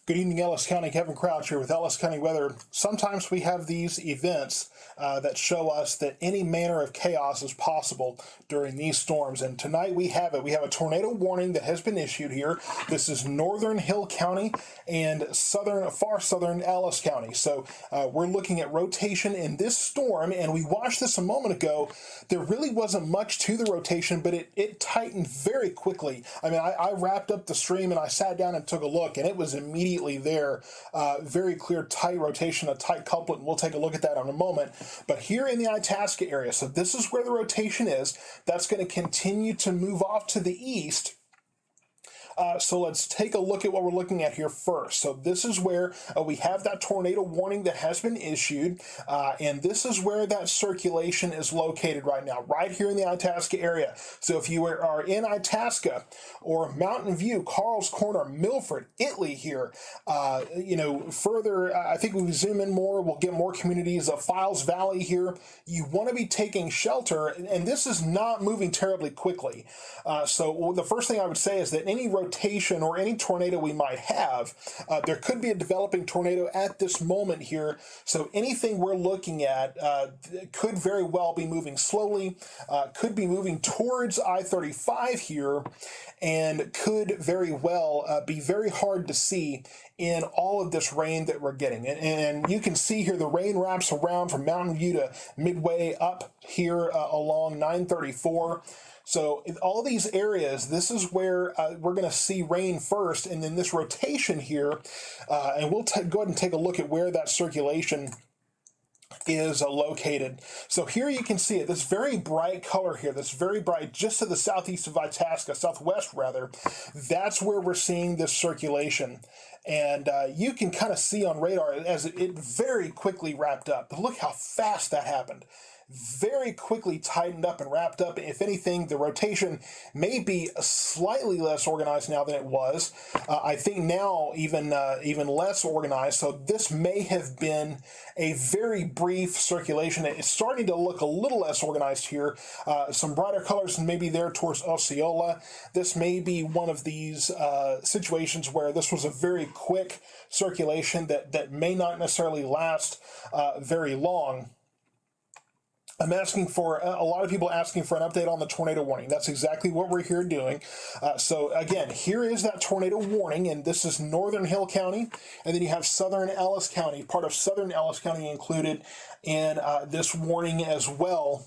Good evening, Ellis County. Kevin Crouch here with Ellis County Weather. Sometimes we have these events that show us that any manner of chaos is possible during these storms. And tonight we have it. We have a tornado warning that has been issued here. This is northern Hill County and far southern Ellis County. So we're looking at rotation in this storm. And we watched this a moment ago. There really wasn't much to the rotation, but it tightened very quickly. I mean, I wrapped up the stream and I sat down and took a look, and it was immediately there. Very clear, tight rotation, a tight couplet, and we'll take a look at that in a moment. But here in the Itasca area, so this is where the rotation is. That's going to continue to move off to the east. So let's take a look at what we're looking at here first. So this is where we have that tornado warning that has been issued, and this is where that circulation is located right now, right here in the Itasca area. So if you are in Itasca or Mountain View, Carl's Corner, Milford, Italy here, further, I think we zoom in more, we'll get more communities of Files Valley here. You want to be taking shelter, and this is not moving terribly quickly. So the first thing I would say is that any rotation or any tornado we might have, there could be a developing tornado at this moment here. So anything we're looking at could very well be moving slowly, could be moving towards I-35 here, and could very well be very hard to see in all of this rain that we're getting. And you can see here the rain wraps around from Mountain View to midway up here along 934. So in all these areas, this is where we're going to see rain first, and then this rotation here, and we'll go ahead and take a look at where that circulation is located. So here you can see it, this very bright color here, this very bright, just to the southeast of Itasca, southwest rather, that's where we're seeing this circulation. And you can kind of see on radar as it very quickly wrapped up. But look how fast that happened. Very quickly tightened up and wrapped up. If anything, the rotation may be slightly less organized now than it was. I think now even less organized. So this may have been a very brief circulation. It's starting to look a little less organized here. Some brighter colors maybe there towards Osceola. This may be one of these situations where this was a very quick circulation that may not necessarily last very long. I'm asking for, a lot of people asking for an update on the tornado warning. That's exactly what we're here doing. So again, here is that tornado warning, and this is northern Hill County, and then you have southern Ellis County, part of southern Ellis County included in this warning as well.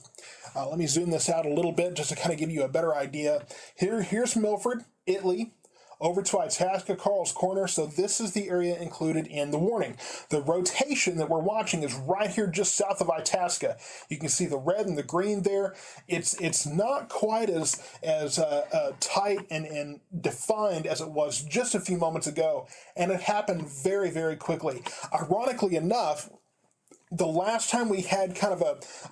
Let me zoom this out a little bit just to kind of give you a better idea. Here's Milford, Italy, over to Itasca, Carl's Corner. So this is the area included in the warning. The rotation that we're watching is right here just south of Itasca. You can see the red and the green there. It's not quite as tight and defined as it was just a few moments ago, and it happened very, very quickly. Ironically enough, the last time we had kind of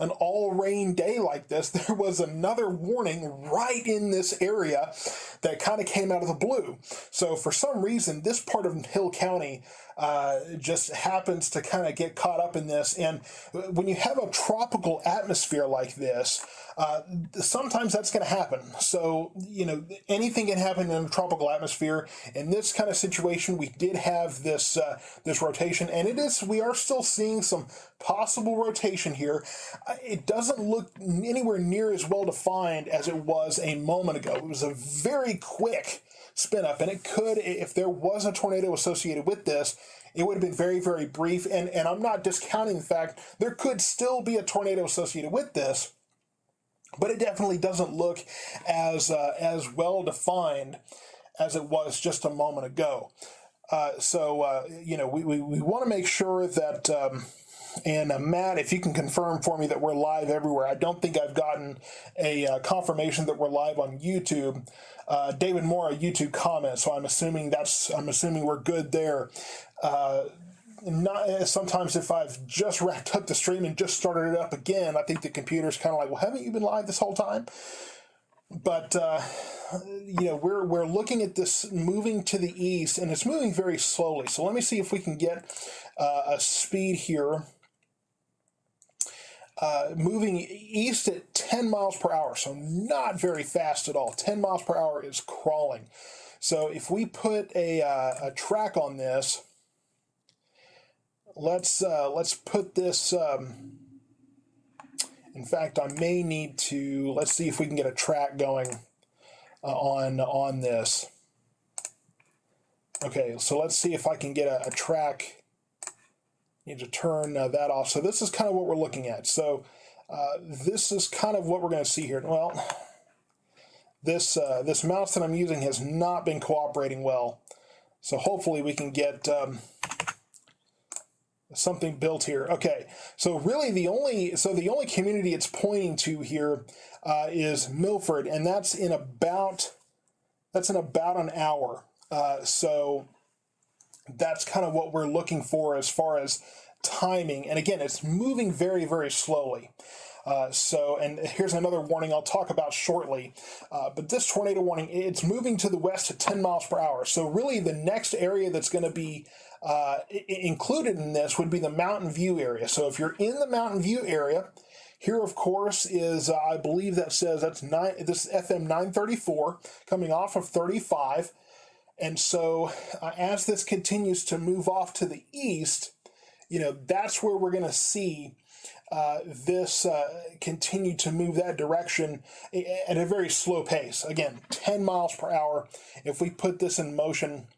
an all-rain day like this, there was another warning right in this area that kind of came out of the blue. So for some reason, this part of Hill County just happens to kind of get caught up in this. And when you have a tropical atmosphere like this, sometimes that's going to happen. So, anything can happen in a tropical atmosphere. In this kind of situation, we did have this rotation, and we are still seeing some possible rotation here. It doesn't look anywhere near as well defined as it was a moment ago. It was a very quick spin up, and it could, if there was a tornado associated with this, it would have been very, very brief. And I'm not discounting the fact there could still be a tornado associated with this, but it definitely doesn't look as well defined as it was just a moment ago. We want to make sure that. And Matt, if you can confirm for me that we're live everywhere. I don't think I've gotten a confirmation that we're live on YouTube. David Moore, a YouTube comment, so I'm assuming we're good there. Sometimes if I've just wrapped up the stream and just started it up again, I think the computer's kind of like, well, haven't you been live this whole time? But we're looking at this moving to the east, and it's moving very slowly. So let me see if we can get a speed here. Moving east at 10 miles per hour, so not very fast at all. 10 miles per hour is crawling. So if we put a track on this, let's put this. In fact, I may need to. Let's see if we can get a track going on this. Okay, so let's see if I can get a track. Need to turn that off. So this is kind of what we're looking at. So this is kind of what we're going to see here. Well, this mouse that I'm using has not been cooperating well. So hopefully we can get something built here. Okay, so really the only community it's pointing to here is Milford, and that's in about an hour. So that's kind of what we're looking for as far as timing. And again, it's moving very, very slowly. And here's another warning I'll talk about shortly. But this tornado warning, it's moving to the west at 10 miles per hour. So really the next area that's going to be included in this would be the Mountain View area. So if you're in the Mountain View area, here, of course, is, I believe that says this is FM 934 coming off of 35. And so as this continues to move off to the east, that's where we're going to see this continue to move that direction at a very slow pace. Again, 10 miles per hour. If we put this in motion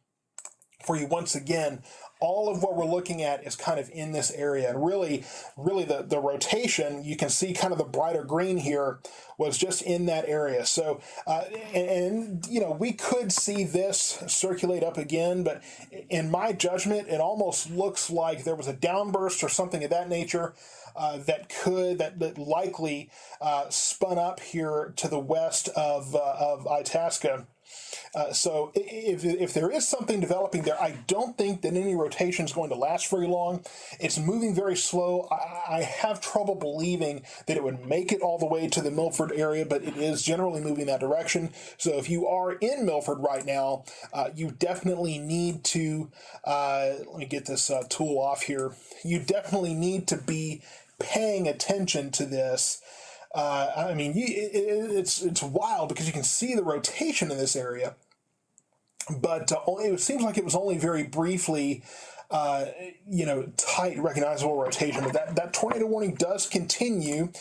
for you once again, all of what we're looking at is kind of in this area. And really the rotation, you can see kind of the brighter green here, was just in that area. So, we could see this circulate up again, but in my judgment, it almost looks like there was a downburst or something of that nature that likely spun up here to the west of Itasca. So if there is something developing there, I don't think that any rotation is going to last very long. It's moving very slow. I have trouble believing that it would make it all the way to the Milford area, but it is generally moving that direction. So if you are in Milford right now, you definitely need to, let me get this tool off here. You definitely need to be paying attention to this. It's wild because you can see the rotation in this area, but it seems like it was only very briefly, tight, recognizable rotation. But that tornado warning does continue,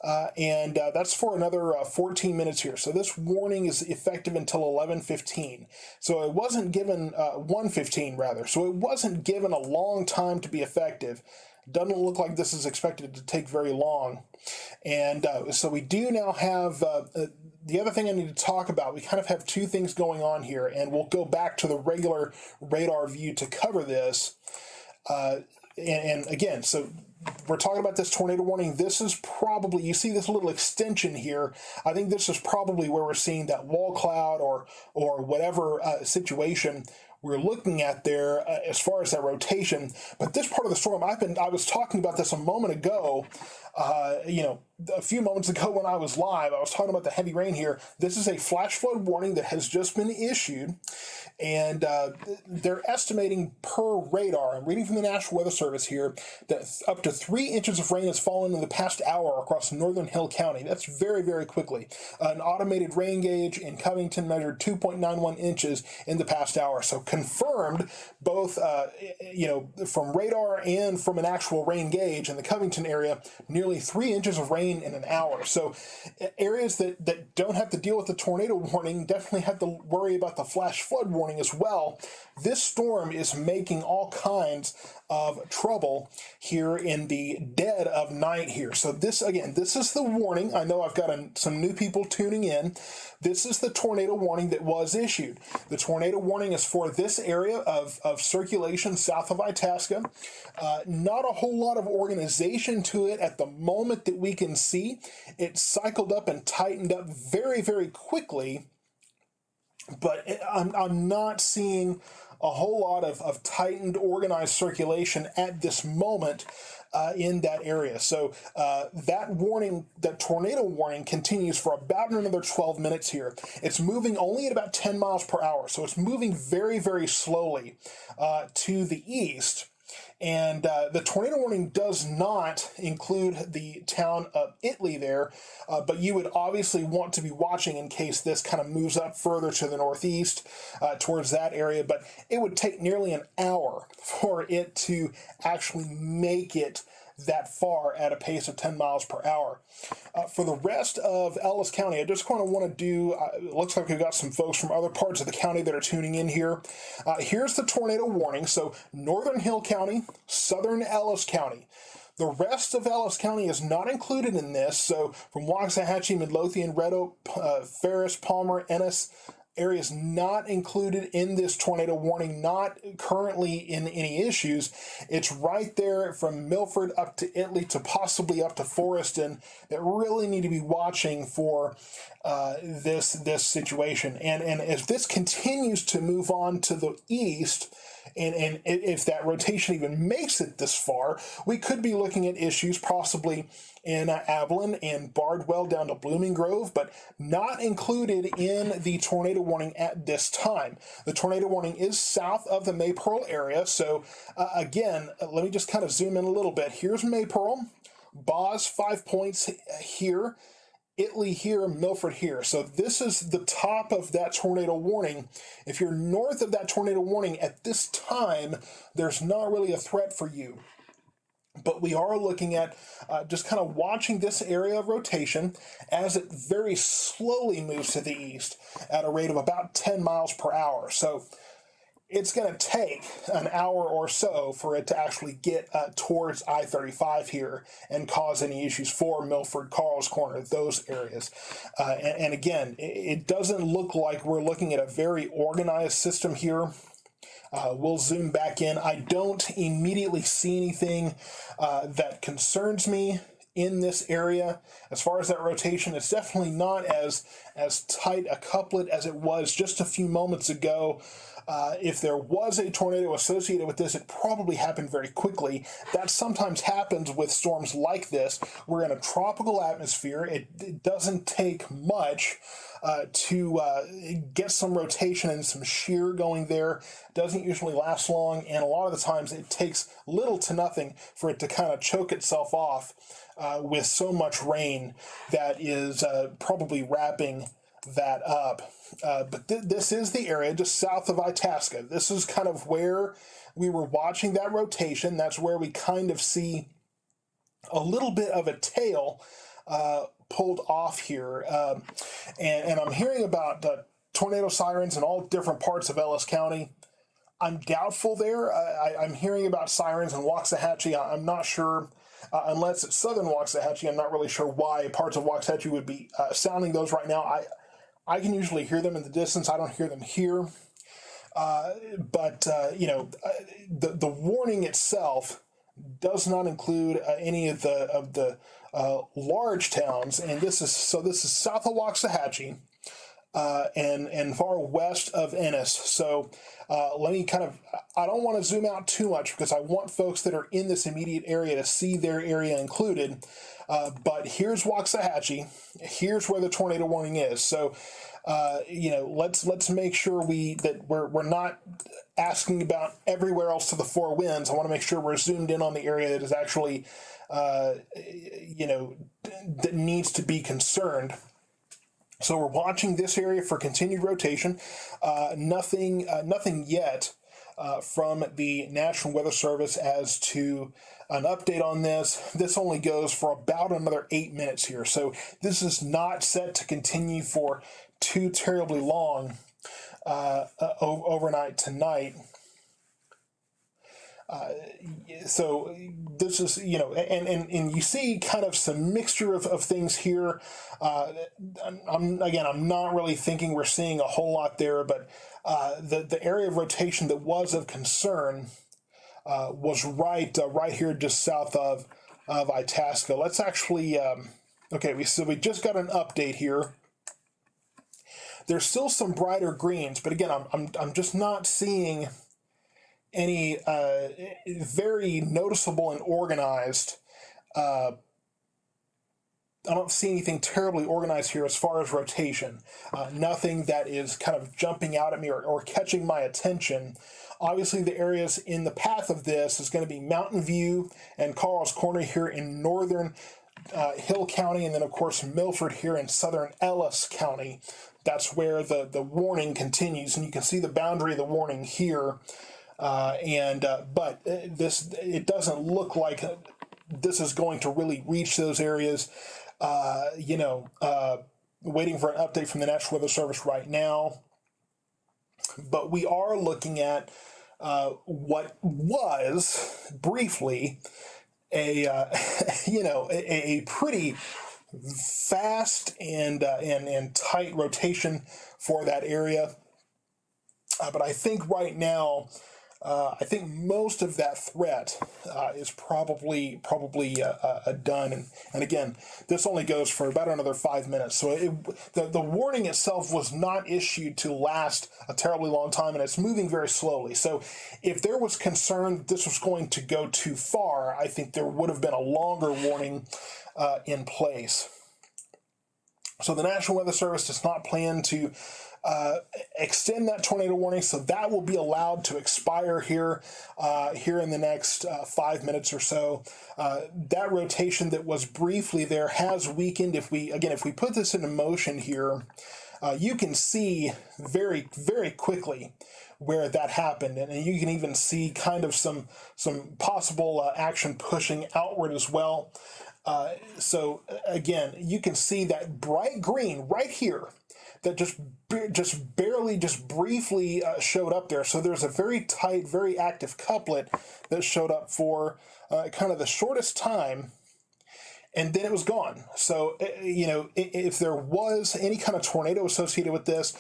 and that's for another 14 minutes here. So this warning is effective until 11:15. So it wasn't given 1:15 rather. So it wasn't given a long time to be effective. Doesn't look like this is expected to take very long. And so we do now have, the other thing I need to talk about, we kind of have two things going on here, and we'll go back to the regular radar view to cover this. And again, so we're talking about this tornado warning. This is probably, you see this little extension here. I think this is probably where we're seeing that wall cloud or whatever situation we're looking at there as far as that rotation. But this part of the storm, I was talking about this a moment ago, a few moments ago when I was live, I was talking about the heavy rain here. This is a flash flood warning that has just been issued, and they're estimating per radar, I'm reading from the National Weather Service here, that up to 3 inches of rain has fallen in the past hour across northern Hill County. That's very, very quickly. An automated rain gauge in Covington measured 2.91 inches in the past hour. So confirmed both, from radar and from an actual rain gauge in the Covington area, nearly 3 inches of rain in an hour. So areas that don't have to deal with the tornado warning definitely have to worry about the flash flood warning as well. This storm is making all kinds of trouble here in the dead of night here. So this is the warning. I know I've got some new people tuning in. This is the tornado warning that was issued. The tornado warning is for this area of circulation south of Itasca. Not a whole lot of organization to it at the moment that we can see. It cycled up and tightened up very, very quickly, but I'm not seeing a whole lot of tightened, organized circulation at this moment in that area. So that tornado warning continues for about another 12 minutes here. It's moving only at about 10 miles per hour, so it's moving very, very slowly to the east. And the tornado warning does not include the town of Italy there, but you would obviously want to be watching in case this kind of moves up further to the northeast towards that area. But it would take nearly an hour for it to actually make it that far at a pace of 10 miles per hour. For the rest of Ellis County, I just kind of want to do, it looks like we've got some folks from other parts of the county that are tuning in here. Here's the tornado warning. So Northern Hill County, Southern Ellis County. The rest of Ellis County is not included in this. So from Waxahachie, Midlothian, Red Oak, Ferris, Palmer, Ennis, areas not included in this tornado warning, not currently in any issues. It's right there from Milford up to Italy to possibly up to Forreston that really need to be watching for this situation. And as this continues to move on to the east, and if that rotation even makes it this far, we could be looking at issues possibly in Abilene and Bardwell down to Blooming Grove, but not included in the tornado warning at this time. The tornado warning is south of the Maypearl area. So again, let me just kind of zoom in a little bit. Here's Maypearl, Boz 5 points here, Italy here, Milford here. So this is the top of that tornado warning. If you're north of that tornado warning at this time, there's not really a threat for you. But we are looking at just kind of watching this area of rotation as it very slowly moves to the east at a rate of about 10 miles per hour. So it's going to take an hour or so for it to actually get towards I-35 here and cause any issues for Milford, Carl's Corner, those areas. And again, it doesn't look like we're looking at a very organized system here. We'll zoom back in. I don't immediately see anything that concerns me in this area. As far as that rotation, it's definitely not as tight a couplet as it was just a few moments ago. If there was a tornado associated with this, it probably happened very quickly. That sometimes happens with storms like this. We're in a tropical atmosphere. It doesn't take much to get some rotation and some shear going there. It doesn't usually last long, and a lot of the times it takes little to nothing for it to kind of choke itself off with so much rain that is probably wrapping that up. But this is the area just south of Itasca. This is kind of where we were watching that rotation. That's where we kind of see a little bit of a tail pulled off here. And I'm hearing about tornado sirens in all different parts of Ellis County. I'm doubtful there. I'm hearing about sirens in Waxahachie. I'm not sure. Unless it's southern Waxahachie, I'm not really sure why parts of Waxahachie would be sounding those right now. I can usually hear them in the distance. I don't hear them here. But the warning itself does not include any of the large towns, and this is south of Waxahachie and far west of Ennis. So let me I don't want to zoom out too much because I want folks that are in this immediate area to see their area included. But here's Waxahachie. Here's where the tornado warning is. So, let's make sure we're not asking about everywhere else to the four winds. I want to make sure we're zoomed in on the area that is actually, that needs to be concerned. So we're watching this area for continued rotation. Nothing yet from the National Weather Service as to an update on this. This only goes for about another 8 minutes here. So this is not set to continue for too terribly long overnight tonight. So this is, and you see kind of some mixture of things here. I'm not really thinking we're seeing a whole lot there, but the area of rotation that was of concern was right here just south of Itasca. Let's actually, we just got an update here. There's still some brighter greens, but again, I'm just not seeing any very noticeable and organized I don't see anything terribly organized here as far as rotation. Nothing that is kind of jumping out at me or catching my attention. Obviously, the areas in the path of this is going to be Mountain View and Carl's Corner here in northern Hill County, and then, of course, Milford here in southern Ellis County. That's where the warning continues, and you can see the boundary of the warning here. But it doesn't look like this is going to really reach those areas. Waiting for an update from the National Weather Service right now. But we are looking at what was briefly a pretty fast and tight rotation for that area. But I think right now, I think most of that threat is probably done. And again, this only goes for about another 5 minutes. So the warning itself was not issued to last a terribly long time, and it's moving very slowly. So if there was concern that this was going to go too far, I think there would have been a longer warning in place. So the National Weather Service does not plan to extend that tornado warning, so that will be allowed to expire here in the next 5 minutes or so. That rotation that was briefly there has weakened. If we put this into motion here, you can see very, very quickly where that happened, and you can even see kind of some possible action pushing outward as well. So again, you can see that bright green right here that just briefly showed up there. So there's a very tight, very active couplet that showed up for kind of the shortest time, and then it was gone. So, if there was any kind of tornado associated with this,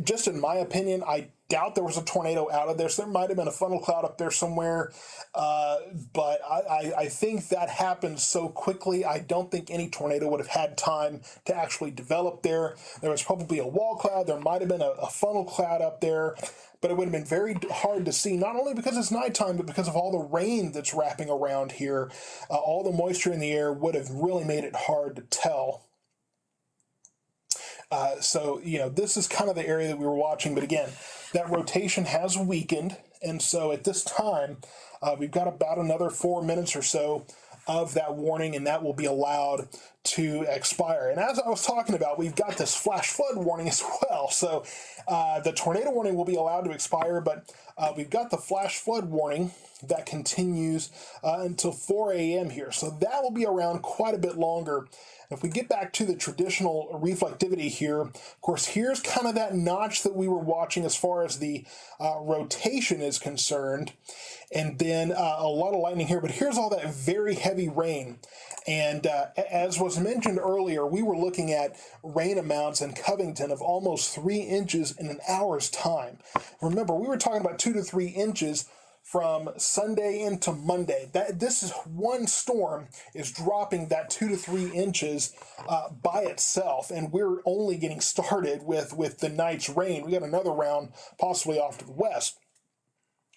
just in my opinion, I doubt there was a tornado out of there. So there might have been a funnel cloud up there somewhere. But I think that happened so quickly, I don't think any tornado would have had time to actually develop there. There was probably a wall cloud. There might have been a funnel cloud up there. But it would have been very hard to see, not only because it's nighttime, but because of all the rain that's wrapping around here. All the moisture in the air would have really made it hard to tell. This is kind of the area that we were watching. But again, that rotation has weakened. And so at this time, we've got about another 4 minutes or so of that warning, and that will be allowed to expire. And as I was talking about, we've got this flash flood warning as well. So the tornado warning will be allowed to expire, but we've got the flash flood warning that continues until 4 a.m. here. So that will be around quite a bit longer. If we get back to the traditional reflectivity here, of course, here's kind of that notch that we were watching as far as the rotation is concerned. And then a lot of lightning here, but here's all that very heavy rain. And as was mentioned earlier, we were looking at rain amounts in Covington of almost 3 inches in an hour's time. Remember, we were talking about 2 to 3 inches from Sunday into Monday. This is one storm is dropping that 2 to 3 inches by itself, and we're only getting started with the night's rain. We got another round possibly off to the west.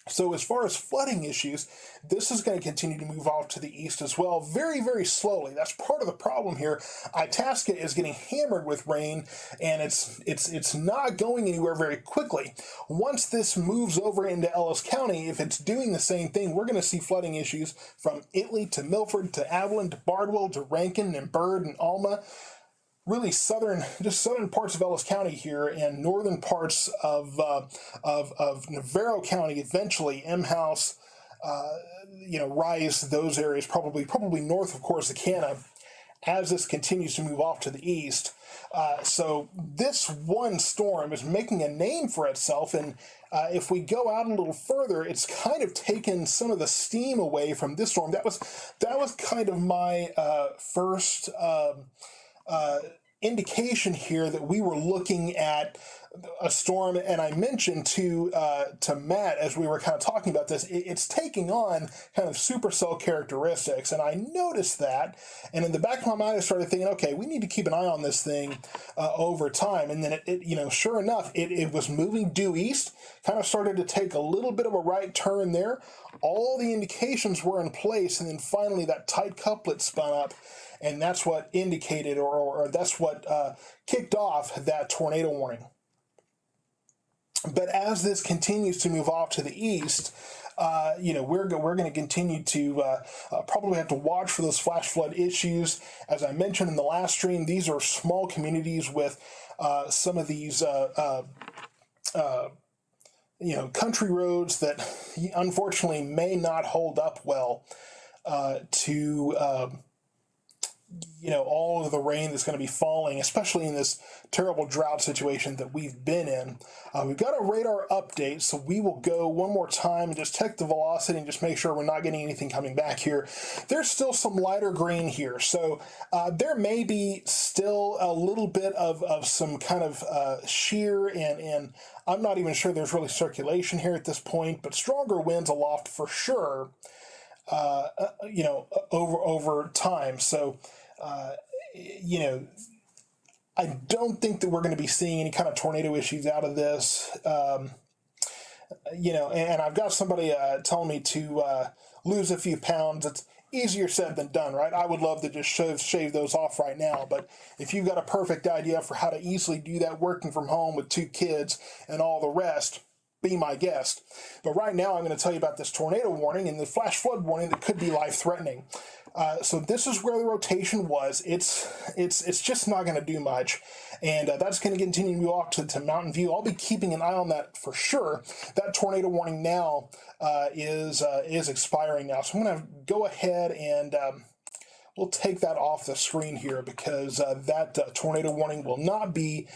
So as far as flooding issues, this is going to continue to move off to the east as well, very, very slowly. That's part of the problem here. Itasca is getting hammered with rain, and it's not going anywhere very quickly. Once this moves over into Ellis County, if it's doing the same thing, we're going to see flooding issues from Italy to Milford to Avalon to Bardwell to Rankin and Byrd and Alma. Really southern parts of Ellis County here, and northern parts of Navarro County, eventually Emhouse, Rice, those areas, probably north of Corsicana, as this continues to move off to the east. So this one storm is making a name for itself, and if we go out a little further, it's kind of taken some of the steam away from this storm. That was kind of my first indication here that we were looking at a storm, and I mentioned to Matt as we were kind of talking about this, it's taking on kind of supercell characteristics, and I noticed that, and in the back of my mind I started thinking, okay, we need to keep an eye on this thing over time, and then it sure enough, it was moving due east, kind of started to take a little bit of a right turn there. All the indications were in place, and then finally that tight couplet spun up. and that's what indicated or that's what kicked off that tornado warning. But as this continues to move off to the east, we're going to continue to probably have to watch for those flash flood issues. As I mentioned in the last stream, these are small communities with some of these country roads that unfortunately may not hold up well to all of the rain that's going to be falling, especially in this terrible drought situation that we've been in. We've got a radar update, so we will go one more time and just check the velocity and just make sure we're not getting anything coming back here. There's still some lighter green here, so there may be still a little bit of some kind of shear, and I'm not even sure there's really circulation here at this point, but stronger winds aloft for sure, over time. So, I don't think that we're going to be seeing any kind of tornado issues out of this. And I've got somebody telling me to lose a few pounds. It's easier said than done, right? I would love to just shave those off right now, but if you've got a perfect idea for how to easily do that working from home with 2 kids and all the rest, be my guest. But right now I'm going to tell you about this tornado warning and the flash flood warning that could be life-threatening. So this is where the rotation was. It's just not going to do much, and that's going to continue to move off to Mountain View. I'll be keeping an eye on that for sure. That tornado warning now is expiring now, so I'm going to go ahead and we'll take that off the screen here because that tornado warning will not be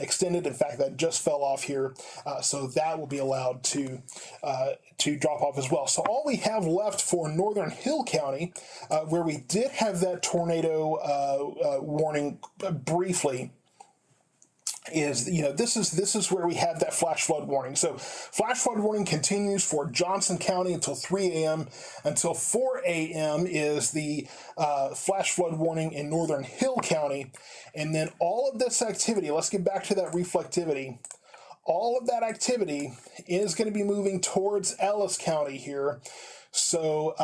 extended. In fact, that just fell off here, so that will be allowed to drop off as well. So all we have left for Northern Hill County, where we did have that tornado warning briefly, is this is where we have that flash flood warning. So flash flood warning continues for Johnson County until 3 a.m. Until 4 a.m. is the flash flood warning in Northern Hill County. And then all of this activity, let's get back to that reflectivity. All of that activity is going to be moving towards Ellis County here. So,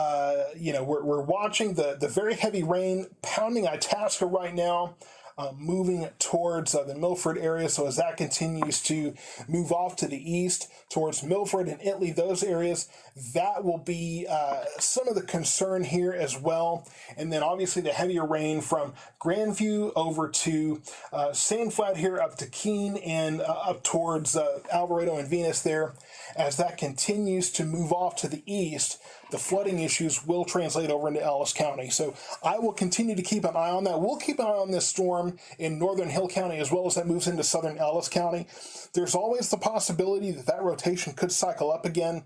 we're watching the very heavy rain pounding Itasca right now, moving towards the Milford area. So as that continues to move off to the east towards Milford and Italy, those areas, that will be some of the concern here as well. And then obviously the heavier rain from Grandview over to Sandflat here up to Keene and up towards Alvarado and Venus there. As that continues to move off to the east, the flooding issues will translate over into Ellis County. So I will continue to keep an eye on that. We'll keep an eye on this storm in Northern Hill County as well as that moves into southern Ellis County. There's always the possibility that that rotation could cycle up again.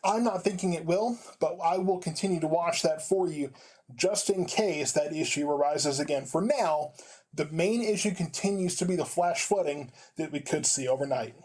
I'm not thinking it will, but I will continue to watch that for you just in case that issue arises again. For now, the main issue continues to be the flash flooding that we could see overnight.